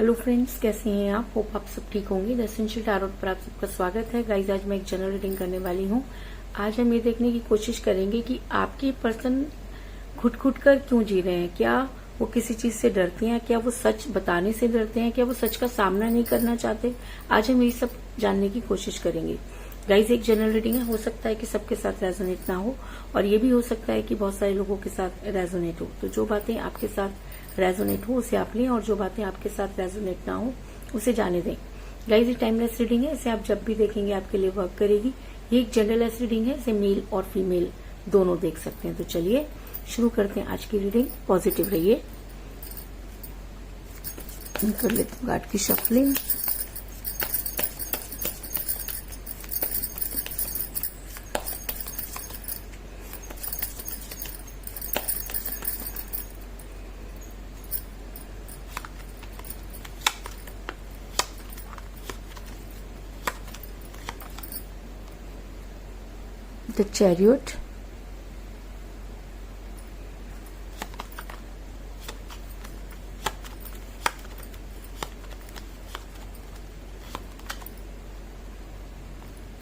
Hello friends, कैसे हैं आप? होप आप सब ठीक होंगे। द एसेंशियल टैरोट पर आप सबका स्वागत है। गाइज, आज मैं एक जनरल रीडिंग करने वाली हूँ। आज हम ये देखने की कोशिश करेंगे कि आपके पर्सन घुट कर क्यों जी रहे हैं। क्या वो किसी चीज से डरते हैं? क्या वो सच बताने से डरते हैं? क्या वो सच का सामना नहीं करना चाहते? आज हम ये सब जानने की कोशिश करेंगे। गाइज, एक जनरल रीडिंग है, हो सकता है कि सबके साथ रेजोनेट ना हो, और ये भी हो सकता है कि बहुत सारे लोगों के साथ रेजोनेट हो। तो जो बातें आपके साथ रेजोनेट हो उसे आप लें, और जो बातें आपके साथ रेजोनेट ना हो उसे जाने दें। गाइज, ये टाइमलेस रीडिंग है, इसे आप जब भी देखेंगे आपके लिए वर्क करेगी। ये एक जनरलेस रीडिंग है, इसे मेल और फीमेल दोनों देख सकते हैं। तो चलिए शुरू करते हैं आज की रीडिंग। पॉजिटिव रहिए। कर लेते हैं कार्ड की shuffling. The Chariot,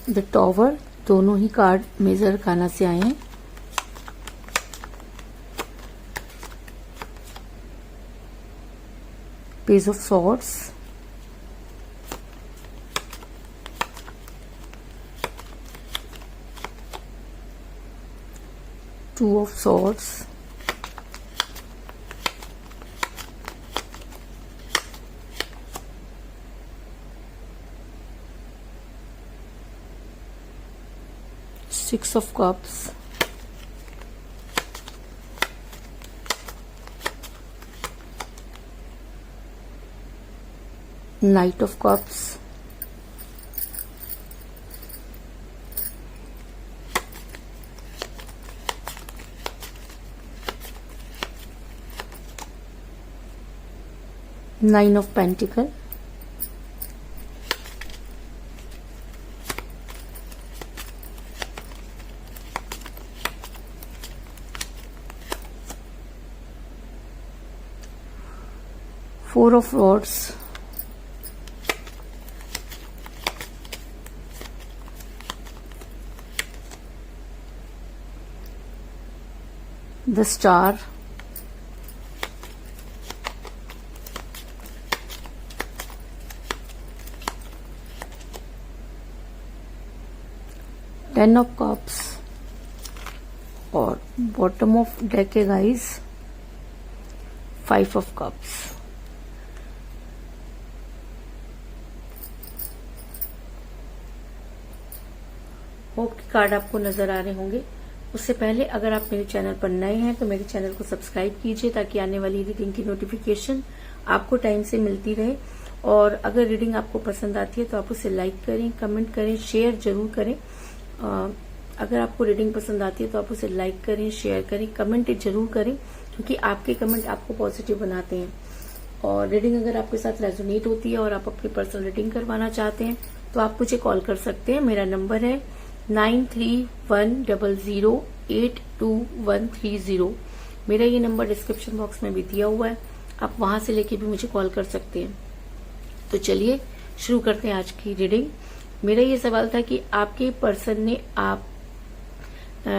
The Tower, दोनों ही कार्ड मेजर खाना से आए हैं। Page of Swords, Two of Swords, Six of Cups, Knight of Cups, Nine of Pentacles, Four of Swords, The Star, Ten of Cups, और bottom of deck है guys Five of Cups। Hope के card आपको नजर आ रहे होंगे। उससे पहले अगर आप मेरे चैनल पर नए हैं तो मेरे चैनल को सब्सक्राइब कीजिए, ताकि आने वाली रीडिंग की नोटिफिकेशन आपको टाइम से मिलती रहे। और अगर रीडिंग आपको पसंद आती है तो आप उसे लाइक करें, कमेंट करें, शेयर जरूर करें। अगर आपको रीडिंग पसंद आती है तो आप उसे लाइक करें, शेयर करें, कमेंट जरूर करें, क्योंकि आपके कमेंट आपको पॉजिटिव बनाते हैं। और रीडिंग अगर आपके साथ रेजोनेट होती है और आप अपनी पर्सनल रीडिंग करवाना चाहते हैं तो आप मुझे कॉल कर सकते हैं। मेरा नंबर है 9310082130। मेरा ये नंबर डिस्क्रिप्शन बॉक्स में भी दिया हुआ है, आप वहां से लेके भी मुझे कॉल कर सकते हैं। तो चलिए शुरू करते हैं आज की रीडिंग। मेरा ये सवाल था कि आपके पर्सन ने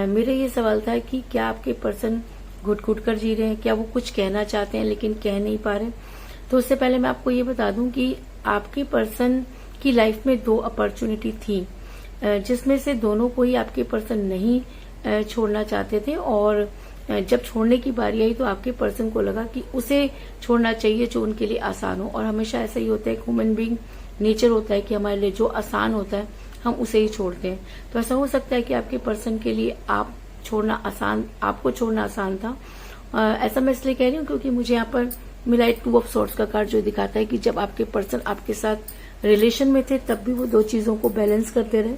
मेरा ये सवाल था कि क्या आपके पर्सन घुट कर जी रहे हैं? क्या वो कुछ कहना चाहते हैं लेकिन कह नहीं पा रहे? तो उससे पहले मैं आपको ये बता दूं कि आपके पर्सन की लाइफ में दो अपॉर्चुनिटी थी, जिसमें से दोनों को ही आपके पर्सन नहीं छोड़ना चाहते थे। और जब छोड़ने की बारी आई तो आपके पर्सन को लगा कि उसे छोड़ना चाहिए जो उनके लिए आसान हो। और हमेशा ऐसा ही होता है, ह्यूमन बीइंग नेचर होता है कि हमारे लिए जो आसान होता है हम उसे ही छोड़ते हैं। तो ऐसा हो सकता है कि आपके पर्सन के लिए आपको छोड़ना आसान था। ऐसा मैं इसलिए कह रही हूँ क्योंकि मुझे यहाँ पर मिला है टू ऑफ सॉर्ड्स का कार्ड, जो दिखाता है कि जब आपके पर्सन आपके साथ रिलेशन में थे तब भी वो दो चीजों को बैलेंस करते रहे।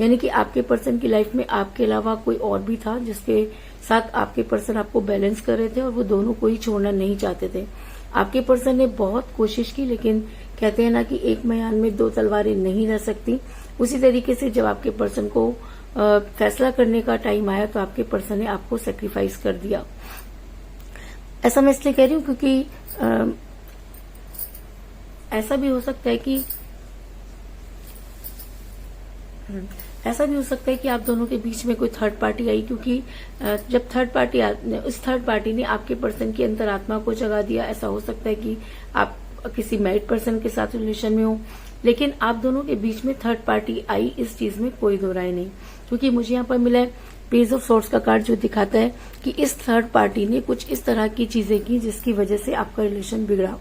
यानी कि आपके पर्सन की लाइफ में आपके अलावा कोई और भी था जिसके साथ आपके पर्सन आपको बैलेंस कर रहे थे, और वो दोनों को ही छोड़ना नहीं चाहते थे। आपके पर्सन ने बहुत कोशिश की, लेकिन कहते हैं ना कि एक म्यान में दो तलवारें नहीं रह सकती। उसी तरीके से जब आपके पर्सन को फैसला करने का टाइम आया तो आपके पर्सन ने आपको सेक्रीफाइस कर दिया। ऐसा मैं इसलिए कह रही हूँ क्योंकि ऐसा भी हो सकता है कि ऐसा भी हो सकता है कि आप दोनों के बीच में कोई थर्ड पार्टी आई, क्योंकि जब थर्ड पार्टी उस थर्ड पार्टी ने आपके पर्सन की अंतरात्मा को जगा दिया। ऐसा हो सकता है कि आप किसी मैरिड पर्सन के साथ रिलेशन में हो, लेकिन आप दोनों के बीच में थर्ड पार्टी आई, इस चीज में कोई दो राय नहीं। क्योंकि मुझे यहाँ पर मिला है पेज ऑफ सोर्स का कार्ड, जो दिखाता है कि इस थर्ड पार्टी ने कुछ इस तरह की चीजें की जिसकी वजह से आपका रिलेशन बिगड़ा।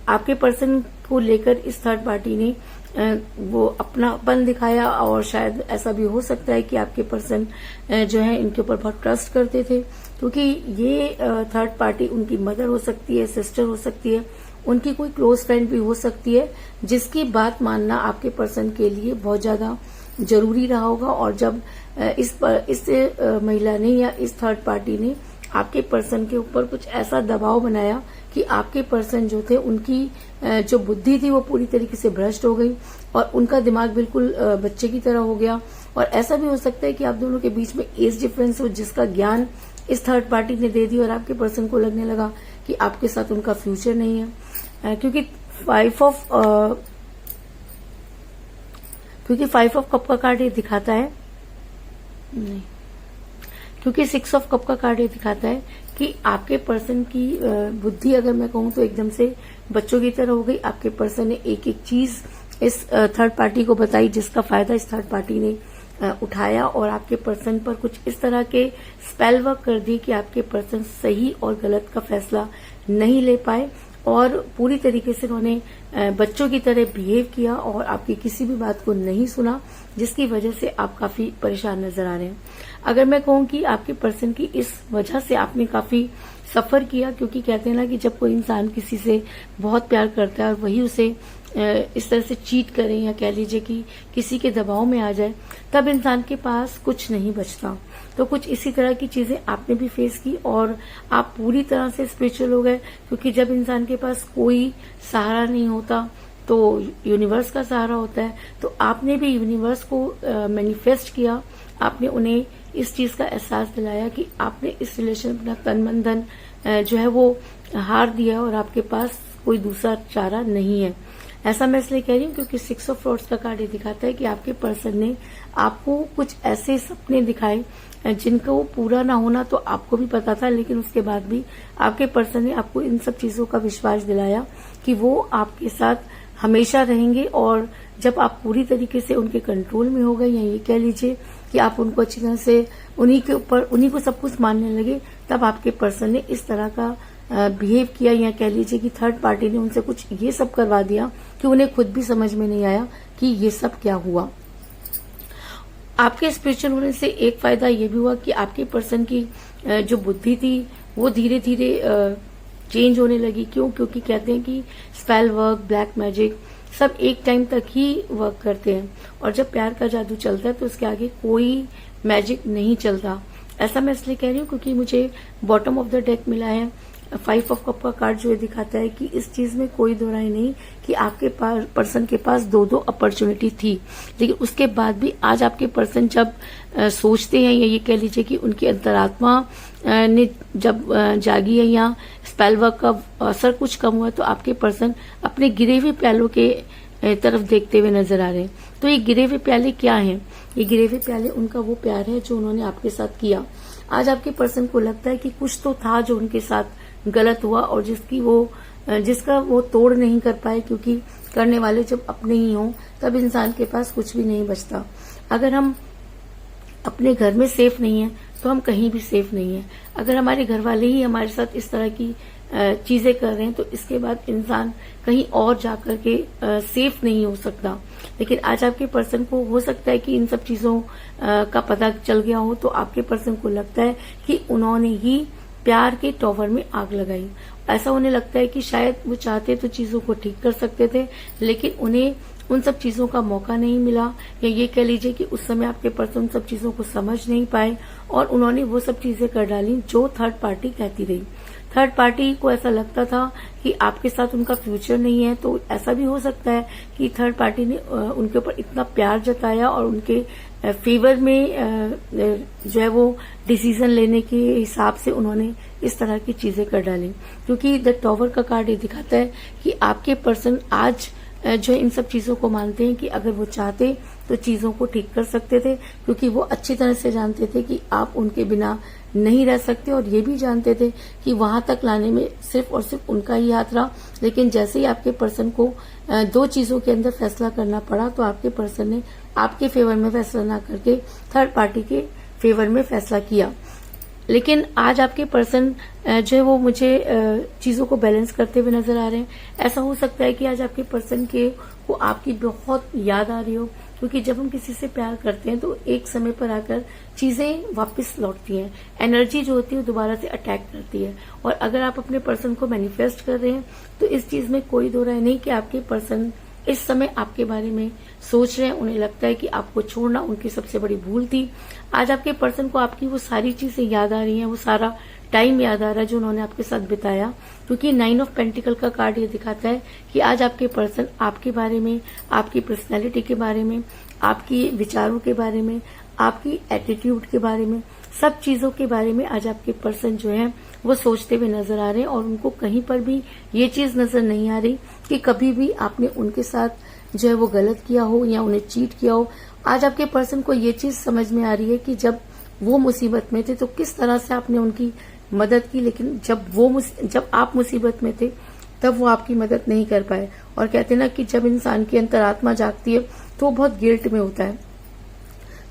आपके पर्सन को लेकर इस थर्ड पार्टी ने वो अपनापन दिखाया, और शायद ऐसा भी हो सकता है कि आपके पर्सन जो है इनके ऊपर बहुत ट्रस्ट करते थे, क्योंकि ये थर्ड पार्टी उनकी मदर हो सकती है, सिस्टर हो सकती है, उनकी कोई क्लोज फ्रेंड भी हो सकती है, जिसकी बात मानना आपके पर्सन के लिए बहुत ज्यादा जरूरी रहा होगा। और जब इस महिला ने या इस थर्ड पार्टी ने आपके पर्सन के ऊपर कुछ ऐसा दबाव बनाया कि आपके पर्सन जो थे उनकी जो बुद्धि थी वो पूरी तरीके से भ्रष्ट हो गई, और उनका दिमाग बिल्कुल बच्चे की तरह हो गया। और ऐसा भी हो सकता है कि आप दोनों के बीच में एज डिफरेंस हो, जिसका ज्ञान इस थर्ड पार्टी ने दे दी, और आपके पर्सन को लगने लगा कि आपके साथ उनका फ्यूचर नहीं है। क्योंकि फाइव ऑफ कप का कार्ड ये दिखाता है, नहीं, क्योंकि 6 ऑफ कप का कार्ड ये दिखाता है कि आपके पर्सन की बुद्धि, अगर मैं कहूं तो एकदम से बच्चों की तरह हो गई। आपके पर्सन ने एक एक चीज इस थर्ड पार्टी को बताई, जिसका फायदा इस थर्ड पार्टी ने उठाया, और आपके पर्सन पर कुछ इस तरह के स्पेल वर्क कर दिए कि आपके पर्सन सही और गलत का फैसला नहीं ले पाए, और पूरी तरीके से उन्होंने बच्चों की तरह बिहेव किया और आपकी किसी भी बात को नहीं सुना, जिसकी वजह से आप काफी परेशान नजर आ रहे हैं। अगर मैं कहूं कि आपके पर्सन की इस वजह से आपने काफी सफर किया, क्योंकि कहते हैं ना कि जब कोई इंसान किसी से बहुत प्यार करता है और वही उसे इस तरह से चीट करे, या कह लीजिए कि किसी के दबाव में आ जाए, तब इंसान के पास कुछ नहीं बचता। तो कुछ इसी तरह की चीजें आपने भी फेस की, और आप पूरी तरह से स्पिरिचुअल हो गए, क्योंकि जब इंसान के पास कोई सहारा नहीं होता तो यूनिवर्स का सहारा होता है। तो आपने भी यूनिवर्स को मैनिफेस्ट किया, आपने उन्हें इस चीज का एहसास दिलाया कि आपने इस रिलेशन अपना तन मन धन जो है वो हार दिया, और आपके पास कोई दूसरा चारा नहीं है। ऐसा मैं इसलिए कह रही हूँ क्योंकि 6 ऑफ सोर्ड्स का कार्ड ये दिखाता है कि आपके पर्सन ने आपको कुछ ऐसे सपने दिखाए जिनका वो पूरा ना होना तो आपको भी पता था, लेकिन उसके बाद भी आपके पर्सन ने आपको इन सब चीजों का विश्वास दिलाया कि वो आपके साथ हमेशा रहेंगे। और जब आप पूरी तरीके से उनके कंट्रोल में हो गए, या ये कह लीजिए कि आप उनको अच्छी तरह से उन्हीं को सब कुछ मानने लगे, तब आपके पर्सन ने इस तरह का बिहेव किया, या कह लीजिए कि थर्ड पार्टी ने उनसे कुछ ये सब करवा दिया कि उन्हें खुद भी समझ में नहीं आया कि ये सब क्या हुआ। आपके स्पिरिचुअल होने से एक फायदा ये भी हुआ कि आपके पर्सन की जो बुद्धि थी वो धीरे धीरे चेंज होने लगी। क्यों? क्योंकि कहते हैं कि स्पेल वर्क, ब्लैक मैजिक सब एक टाइम तक ही वर्क करते हैं, और जब प्यार का जादू चलता है तो उसके आगे कोई मैजिक नहीं चलता। ऐसा मैं इसलिए कह रही हूँ क्योंकि मुझे बॉटम ऑफ द डेक मिला है 5 ऑफ कप का कार्ड, जो दिखाता है कि इस चीज में कोई दो राय नहीं कि आपके पर्सन के पास दो अपॉर्चुनिटी थी, लेकिन उसके बाद भी आज आपके पर्सन जब सोचते हैं, या ये कह लीजिए कि उनकी अंतरात्मा ने जब जागी है या स्पेल वर्क का असर कुछ कम हुआ, तो आपके पर्सन अपने गिरे हुए प्यालों के तरफ देखते हुए नजर आ रहे हैं। तो ये गिरे हुए प्याले क्या हैं? ये गिरे हुए प्याले उनका वो प्यार है जो उन्होंने आपके साथ किया। आज आपके पर्सन को लगता है कि कुछ तो था जो उनके साथ गलत हुआ, और जिसका वो तोड़ नहीं कर पाए, क्योंकि करने वाले जब अपने ही हों तब इंसान के पास कुछ भी नहीं बचता। अगर हम अपने घर में सेफ नहीं है तो हम कहीं भी सेफ नहीं है। अगर हमारे घर वाले ही हमारे साथ इस तरह की चीजें कर रहे हैं तो इसके बाद इंसान कहीं और जाकर के सेफ नहीं हो सकता। लेकिन आज आपके पर्सन को हो सकता है कि इन सब चीजों का पता चल गया हो, तो आपके पर्सन को लगता है कि उन्होंने ही प्यार के टॉवर में आग लगाई। ऐसा उन्हें लगता है कि शायद वो चाहते तो चीजों को ठीक कर सकते थे, लेकिन उन्हें उन सब चीजों का मौका नहीं मिला, या ये कह लीजिए कि उस समय आपके पर्सन उन सब चीजों को समझ नहीं पाए और उन्होंने वो सब चीजें कर डाली जो थर्ड पार्टी कहती रही। थर्ड पार्टी को ऐसा लगता था कि आपके साथ उनका फ्यूचर नहीं है, तो ऐसा भी हो सकता है कि थर्ड पार्टी ने उनके ऊपर इतना प्यार जताया और उनके फेवर में जो है वो डिसीजन लेने के हिसाब से उन्होंने इस तरह की चीजें कर डाली। क्योंकि द टॉवर का कार्ड ये दिखाता है कि आपके पर्सन आज जो इन सब चीजों को मानते हैं कि अगर वो चाहते तो चीजों को ठीक कर सकते थे, क्योंकि वो अच्छी तरह से जानते थे कि आप उनके बिना नहीं रह सकते, और ये भी जानते थे कि वहां तक लाने में सिर्फ और सिर्फ उनका ही हाथ रहा। लेकिन जैसे ही आपके पर्सन को दो चीजों के अंदर फैसला करना पड़ा, तो आपके पर्सन ने आपके फेवर में फैसला ना करके थर्ड पार्टी के फेवर में फैसला किया। लेकिन आज आपके पर्सन जो है वो मुझे चीजों को बैलेंस करते हुए नजर आ रहे हैं। ऐसा हो सकता है कि आज आपके पर्सन को आपकी बहुत याद आ रही हो, क्योंकि जब हम किसी से प्यार करते हैं तो एक समय पर आकर चीजें वापस लौटती हैं, एनर्जी जो होती है वो दोबारा से अटैक करती है। और अगर आप अपने पर्सन को मैनिफेस्ट कर रहे हैं तो इस चीज में कोई दो राय नहीं कि आपके पर्सन इस समय आपके बारे में सोच रहे हैं। उन्हें लगता है कि आपको छोड़ना उनकी सबसे बड़ी भूल थी। आज आपके पर्सन को आपकी वो सारी चीजें याद आ रही हैं, वो सारा टाइम याद आ रहा है जो उन्होंने आपके साथ बिताया। क्योंकि 9 ऑफ पेंटिकल का कार्ड ये दिखाता है कि आज आपके पर्सन आपके बारे में, आपकी पर्सनैलिटी के बारे में, आपकी विचारों के बारे में, आपकी एटीट्यूड के बारे में, सब चीजों के बारे में आज आपके पर्सन जो है वो सोचते हुए नजर आ रहे हैं। और उनको कहीं पर भी ये चीज नजर नहीं आ रही कि कभी भी आपने उनके साथ जो है वो गलत किया हो या उन्हें चीट किया हो। आज आपके पर्सन को ये चीज समझ में आ रही है कि जब वो मुसीबत में थे तो किस तरह से आपने उनकी मदद की, लेकिन जब आप मुसीबत में थे तब वो आपकी मदद नहीं कर पाए। और कहते हैं ना कि जब इंसान की अंतरात्मा जागती है तो वो बहुत गिल्ट में होता है।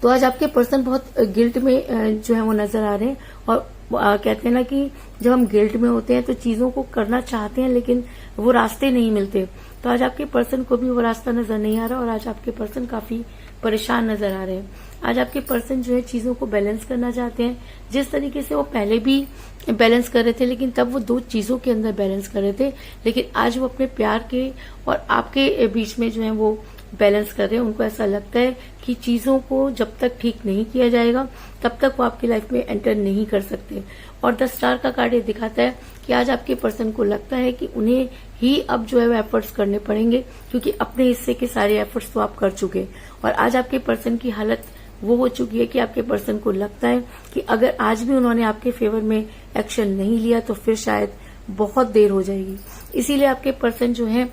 तो आज आपके पर्सन बहुत गिल्ट में जो है वो नजर आ रहे हैं। और कहते हैं ना कि जब हम गिल्ट में होते हैं तो चीजों को करना चाहते हैं लेकिन वो रास्ते नहीं मिलते। तो आज आपके पर्सन को भी वो रास्ता नजर नहीं आ रहा और आज आपके पर्सन काफी परेशान नजर आ रहे हैं। आज आपके पर्सन जो है चीजों को बैलेंस करना चाहते हैं, जिस तरीके से वो पहले भी बैलेंस कर रहे थे, लेकिन तब वो दो चीजों के अंदर बैलेंस कर रहे थे। लेकिन आज वो अपने प्यार के और आपके बीच में जो है वो बैलेंस कर रहे हैं। उनको ऐसा लगता है कि चीजों को जब तक ठीक नहीं किया जाएगा तब तक वो आपकी लाइफ में एंटर नहीं कर सकते। और द स्टार का कार्ड ये दिखाता है कि आज आपके पर्सन को लगता है कि उन्हें ही अब जो है वो एफर्ट्स करने पड़ेंगे, क्योंकि अपने हिस्से के सारे एफर्ट्स तो आप कर चुके। और आज आपके पर्सन की हालत वो हो चुकी है कि आपके पर्सन को लगता है कि अगर आज भी उन्होंने आपके फेवर में एक्शन नहीं लिया तो फिर शायद बहुत देर हो जाएगी। इसीलिए आपके पर्सन जो है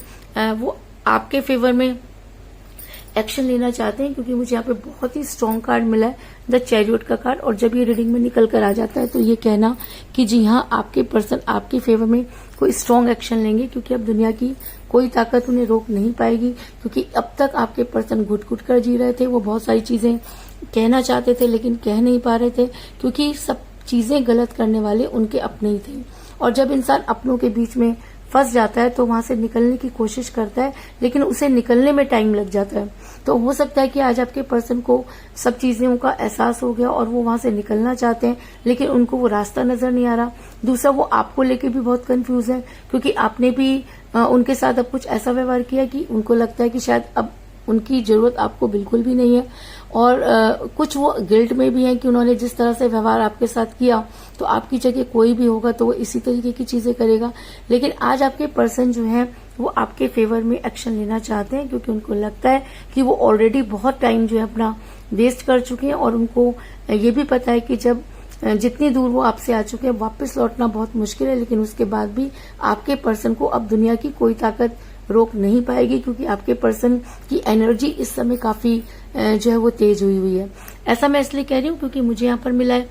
वो आपके फेवर में एक्शन लेना चाहते हैं, क्योंकि मुझे यहाँ पे बहुत ही स्ट्रॉन्ग कार्ड मिला है, द चैरियट का कार्ड। और जब ये रीडिंग में निकल कर आ जाता है तो ये कहना कि जी हाँ, आपके पर्सन आपके फेवर में कोई स्ट्रॉन्ग एक्शन लेंगे, क्योंकि अब दुनिया की कोई ताकत उन्हें रोक नहीं पाएगी। क्योंकि अब तक आपके पर्सन घुट घुट कर जी रहे थे, वो बहुत सारी चीजें कहना चाहते थे लेकिन कह नहीं पा रहे थे, क्योंकि सब चीजें गलत करने वाले उनके अपने ही थे। और जब इंसान अपनों के बीच में फंस जाता है तो वहां से निकलने की कोशिश करता है, लेकिन उसे निकलने में टाइम लग जाता है। तो हो सकता है कि आज आपके पर्सन को सब चीजों का एहसास हो गया और वो वहां से निकलना चाहते हैं, लेकिन उनको वो रास्ता नजर नहीं आ रहा। दूसरा, वो आपको लेके भी बहुत कंफ्यूज है, क्योंकि आपने भी उनके साथ अब कुछ ऐसा व्यवहार किया कि उनको लगता है कि शायद अब उनकी जरूरत आपको बिल्कुल भी नहीं है। और कुछ वो गिल्ट में भी है कि उन्होंने जिस तरह से व्यवहार आपके साथ किया, तो आपकी जगह कोई भी होगा तो वो इसी तरीके की चीजें करेगा। लेकिन आज आपके पर्सन जो है वो आपके फेवर में एक्शन लेना चाहते हैं, क्योंकि उनको लगता है कि वो ऑलरेडी बहुत टाइम जो है अपना वेस्ट कर चुके हैं। और उनको ये भी पता है कि जब जितनी दूर वो आपसे आ चुके हैं वापस लौटना बहुत मुश्किल है। लेकिन उसके बाद भी आपके पर्सन को अब दुनिया की कोई ताकत रोक नहीं पाएगी, क्योंकि आपके पर्सन की एनर्जी इस समय काफी जो है वो तेज हुई है। ऐसा मैं इसलिए कह रही हूँ क्योंकि मुझे यहाँ पर मिला है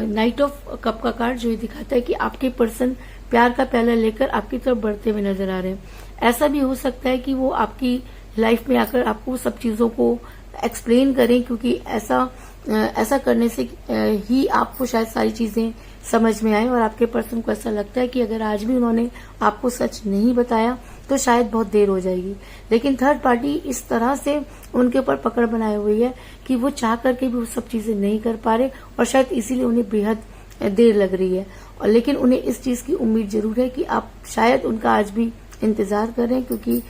नाइट ऑफ कप का कार्ड, जो ये दिखाता है कि आपके पर्सन प्यार का प्याला लेकर आपकी तरफ बढ़ते हुए नजर आ रहे हैं। ऐसा भी हो सकता है कि वो आपकी लाइफ में आकर आपको सब चीजों को एक्सप्लेन करें, क्योंकि ऐसा करने से ही आपको शायद सारी चीजें समझ में आए। और आपके पर्सन को ऐसा लगता है कि अगर आज भी उन्होंने आपको सच नहीं बताया तो शायद बहुत देर हो जाएगी। लेकिन थर्ड पार्टी इस तरह से उनके ऊपर पकड़ बनाई हुई है कि वो चाह करके भी वो सब चीजें नहीं कर पा रहे, और शायद इसीलिए उन्हें बेहद देर लग रही है। और लेकिन उन्हें इस चीज की उम्मीद जरूर है कि आप शायद उनका आज भी इंतजार करें, क्योंकि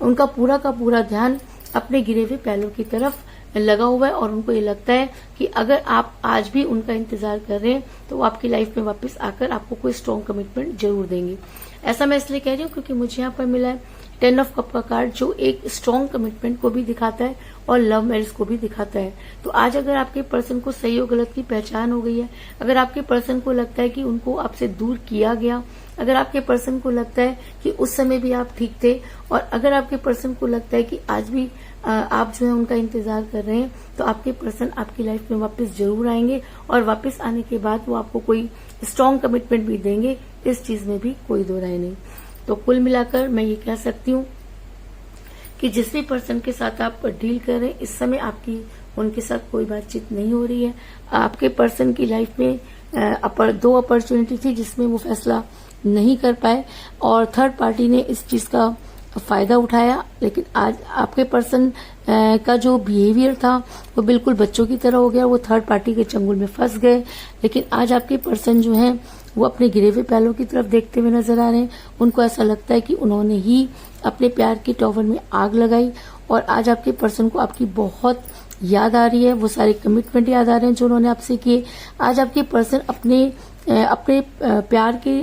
उनका पूरा का पूरा ध्यान अपने गिरे हुए पैरों की तरफ लगा हुआ है और उनको ये लगता है कि अगर आप आज भी उनका इंतजार कर रहे हैं तो वो आपकी लाइफ में वापस आकर आपको कोई स्ट्रॉन्ग कमिटमेंट जरूर देंगे। ऐसा मैं इसलिए कह रही हूँ क्योंकि मुझे यहाँ पर मिला है 10 ऑफ कप का कार्ड, जो एक स्ट्रॉन्ग कमिटमेंट को भी दिखाता है और लव मैरिज को भी दिखाता है। तो आज अगर आपके पर्सन को सही और गलत की पहचान हो गई है, अगर आपके पर्सन को लगता है कि उनको आपसे दूर किया गया, अगर आपके पर्सन को लगता है कि उस समय भी आप ठीक थे, और अगर आपके पर्सन को लगता है कि आज भी आप जो है उनका इंतजार कर रहे हैं, तो आपके पर्सन आपकी लाइफ में वापस जरूर आएंगे और वापस आने के बाद वो आपको कोई स्ट्रॉन्ग कमिटमेंट भी देंगे। इस चीज में भी कोई दो राय नहीं। तो कुल मिलाकर मैं ये कह सकती हूँ कि जिस भी पर्सन के साथ आप डील कर रहे हैं, इस समय आपकी उनके साथ कोई बातचीत नहीं हो रही है। आपके पर्सन की लाइफ में दो अपॉर्चुनिटी थी जिसमें वो फैसला नहीं कर पाए और थर्ड पार्टी ने इस चीज का फायदा उठाया। लेकिन आज आपके पर्सन का जो बिहेवियर था वो बिल्कुल बच्चों की तरह हो गया, वो थर्ड पार्टी के चंगुल में फंस गए। लेकिन आज आपके पर्सन जो हैं वो अपने गिरे हुए पैरों की तरफ देखते हुए नजर आ रहे हैं। उनको ऐसा लगता है कि उन्होंने ही अपने प्यार के टॉवर में आग लगाई और आज आपके पर्सन को आपकी बहुत याद आ रही है, वो सारे कमिटमेंट याद आ रहे हैं जो उन्होंने आपसे किए। आज आपके पर्सन अपने प्यार के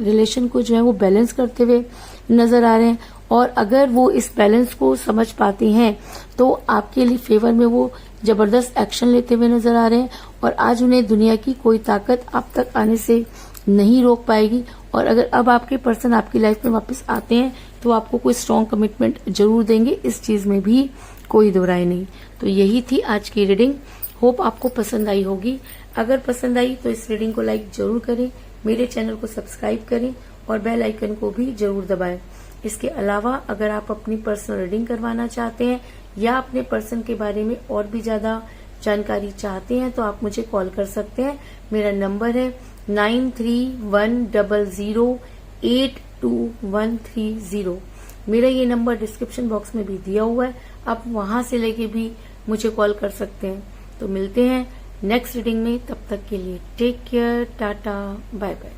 रिलेशन को जो है वो बैलेंस करते हुए नजर आ रहे हैं और अगर वो इस बैलेंस को समझ पाते हैं तो आपके लिए फेवर में वो जबरदस्त एक्शन लेते हुए नजर आ रहे हैं और आज उन्हें दुनिया की कोई ताकत आप तक आने से नहीं रोक पाएगी। और अगर अब आपके पर्सन आपकी लाइफ में वापस आते हैं तो आपको कोई स्ट्रॉन्ग कमिटमेंट जरूर देंगे, इस चीज में भी कोई दो राय नहीं। तो यही थी आज की रीडिंग। होप आपको पसंद आई होगी। अगर पसंद आई तो इस रीडिंग को लाइक जरूर करें, मेरे चैनल को सब्सक्राइब करें और बेल आइकन को भी जरूर दबाएं। इसके अलावा अगर आप अपनी पर्सनल रीडिंग करवाना चाहते हैं या अपने पर्सन के बारे में और भी ज्यादा जानकारी चाहते हैं तो आप मुझे कॉल कर सकते हैं। मेरा नंबर है 9310082130। मेरा ये नंबर डिस्क्रिप्शन बॉक्स में भी दिया हुआ है, आप वहां से लेके भी मुझे कॉल कर सकते हैं। तो मिलते हैं नेक्स्ट रीडिंग में, तब तक के लिए take care, tata, bye bye.